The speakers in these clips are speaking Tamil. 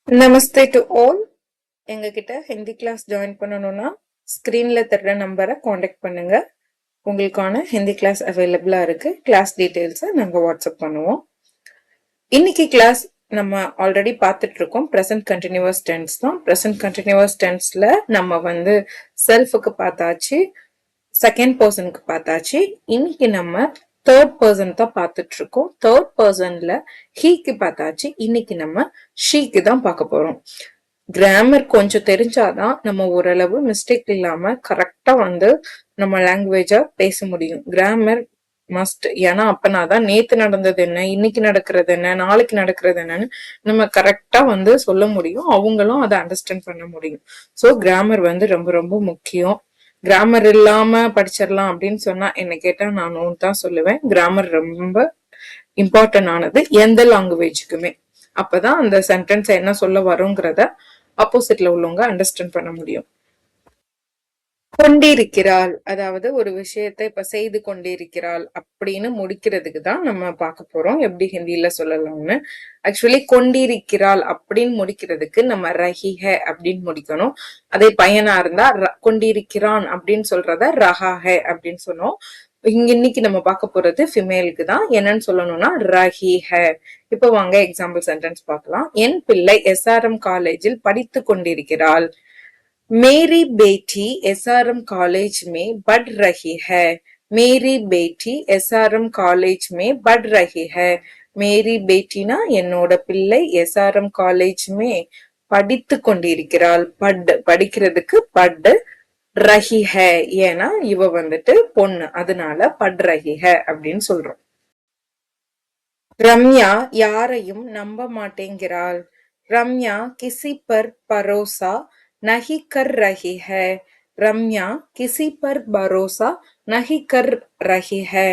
Namaste to all. எங்ககிட்ட ஹிந்தி கிளாஸ் ஜாயின் பண்ணணும்னா ஸ்க்ரீன்ல தர்ற நம்பரை காண்டாக்ட் பண்ணுங்க. உங்களுக்கான ஹிந்தி கிளாஸ் அவைலபிளா இருக்கு. கிளாஸ் டீடைல்ஸை நாங்கள் வாட்ஸ்அப் பண்ணுவோம். இன்னைக்கு கிளாஸ் நம்ம ஆல்ரெடி பார்த்துட்டு இருக்கோம். ப்ரெசன்ட் கண்டினியூவஸ் டென்ஸ் தான். ப்ரெசன்ட் கண்டினியூவஸ் டென்ஸ்ல நம்ம செல்ஃபுக்கு பார்த்தாச்சு, செகண்ட் பர்சனுக்கு பார்த்தாச்சு. இன்னைக்கு நம்ம தேர்ட் பர்சன் தான் பார்த்துட்டு இருக்கோம். தேர்ட் பர்சன்ல ஹீக்கு பார்த்தாச்சு. இன்னைக்கு நம்ம ஷீக்கு தான் பார்க்க போறோம். கிராமர் கொஞ்சம் தெரிஞ்சாதான் நம்ம ஓரளவு மிஸ்டேக் இல்லாம கரெக்டா நம்ம லாங்குவேஜ பேச முடியும். Grammar must. ஏன்னா அப்பனாதான் நேத்து நடந்தது என்ன, இன்னைக்கு நடக்கிறது என்ன, நாளைக்கு நடக்கிறது என்னன்னு நம்ம கரெக்டா சொல்ல முடியும். அவங்களும் அதை அண்டர்ஸ்டாண்ட் பண்ண முடியும். சோ கிராமர் ரொம்ப ரொம்ப முக்கியம். கிராமர் இல்லாம படிச்சிடலாம் அப்படின்னு சொன்னா என்ன கேட்டா நான் தான் சொல்லுவேன். கிராமர் ரொம்ப இம்பார்ட்டன்ட் ஆனது எந்த லாங்குவேஜுக்குமே. அப்பதான் அந்த சென்டென்ஸ் என்ன சொல்ல வருங்கிறத ஆப்போசிட்ல உள்ளவங்க அண்டர்ஸ்டாண்ட் பண்ண முடியும். கொண்டிருக்கிறாள், அதாவது ஒரு விஷயத்தை இப்ப செய்து கொண்டிருக்கிறாள் அப்படின்னு முடிக்கிறதுக்கு தான் நம்ம பார்க்க போறோம். எப்படி ஹிந்தியில சொல்லலாம்னு. ஆக்சுவலி கொண்டிருக்கிறாள் அப்படின்னு முடிக்கிறதுக்கு நம்ம ரஹிஹ அப்படின்னு முடிக்கணும். அதே பையனா இருந்தா கொண்டிருக்கிறான் அப்படின்னு சொல்றத ரஹாஹ அப்படின்னு சொன்னோம். இன்னைக்கு நம்ம பார்க்க போறது ஃபிமேலுக்கு தான். என்னன்னு சொல்லணும்னா ரஹிஹ. இப்ப வாங்க எக்ஸாம்பிள் சென்டென்ஸ் பார்க்கலாம். என் பிள்ளை எஸ்ஆர்எம் காலேஜில் படித்து கொண்டிருக்கிறாள். मेरी बेटी एसआरएम कॉलेज में पढ़ रही है. मेरी बेटी एसआरएम कॉलेज में पढ़ रही है. मेरी बेटीனா என்னோட பிள்ளை எஸ்ஆர்எம் காலேஜ் மே படித்து கொண்டிருக்கிறாள். படிக்கிறதுக்கு பட் ரஹி ஹே. ஏன்னா இவ பொண்ணு, அதனால பட் ரஹி ஹே அப்படின்னு சொல்றோம். ரம்யா யாரையும் நம்ப மாட்டேங்கிறாள். ரம்யா கிசி பர் பரோசா नहीं कर रही है. रम्या किसी पर भरोसा नहीं कर रही है.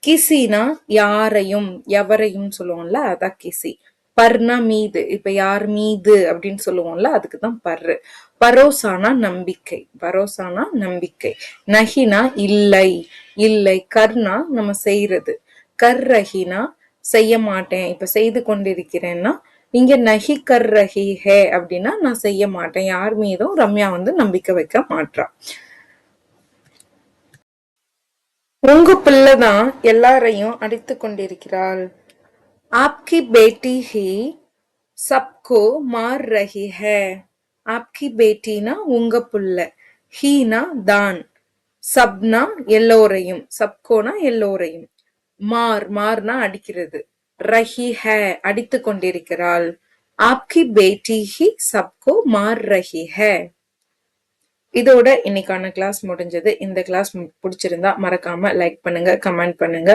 கிசினா யாரையும் எவரையும் சொல்லுவோம்ல, அதான் கிசி. பர்னா மீது. இப்ப யார் மீது அப்படின்னு சொல்லுவோம்ல, அதுக்குதான் பர்ரு. பரோசானா நம்பிக்கை. பரோசானா நம்பிக்கை. நஹினா இல்லை. இல்லை. கர்னா நம்ம செய்யறது. கர்ரஹினா செய்ய மாட்டேன். இப்ப செய்து கொண்டிருக்கிறேன்னா இங்க நஹி கர் ரஹி ஹே அப்படின்னா நான் செய்ய மாட்டேன். யார் மீதும் ரம்யா நம்பிக்கை வைக்க மாட்டா. உங்க பிள்ளைதான் எல்லாரையும் அடித்து கொண்டிருக்கிறாள். ஆப்கி பேட்டி ஹி சப்கோ மார் ரஹி ஹே. ஆப்கி பேட்டினா உங்க புள்ள, ஹீனா தான், சப்னா எல்லோரையும், சப்கோனா எல்லோரையும், மார்னா அடிக்கிறது, ரஹி ஹே அடித்து கொண்டிருக்கிறாள். ஆப்கி பேட்டி ஹி சப்கோ மார் ரஹி ஹே. இதோட இன்னைக்கான கிளாஸ் முடிஞ்சது. இந்த கிளாஸ் பிடிச்சிருந்தா மறக்காம லைக் பண்ணுங்க, கமெண்ட் பண்ணுங்க,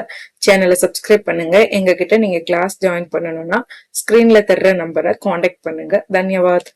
சேனலை சப்ஸ்கிரைப் பண்ணுங்க. எங்க கிட்ட நீங்க கிளாஸ் ஜாயின் பண்ணணும்னா ஸ்கிரீன்ல தர்ற நம்பரை காண்டாக்ட் பண்ணுங்க. தன்யவாத்.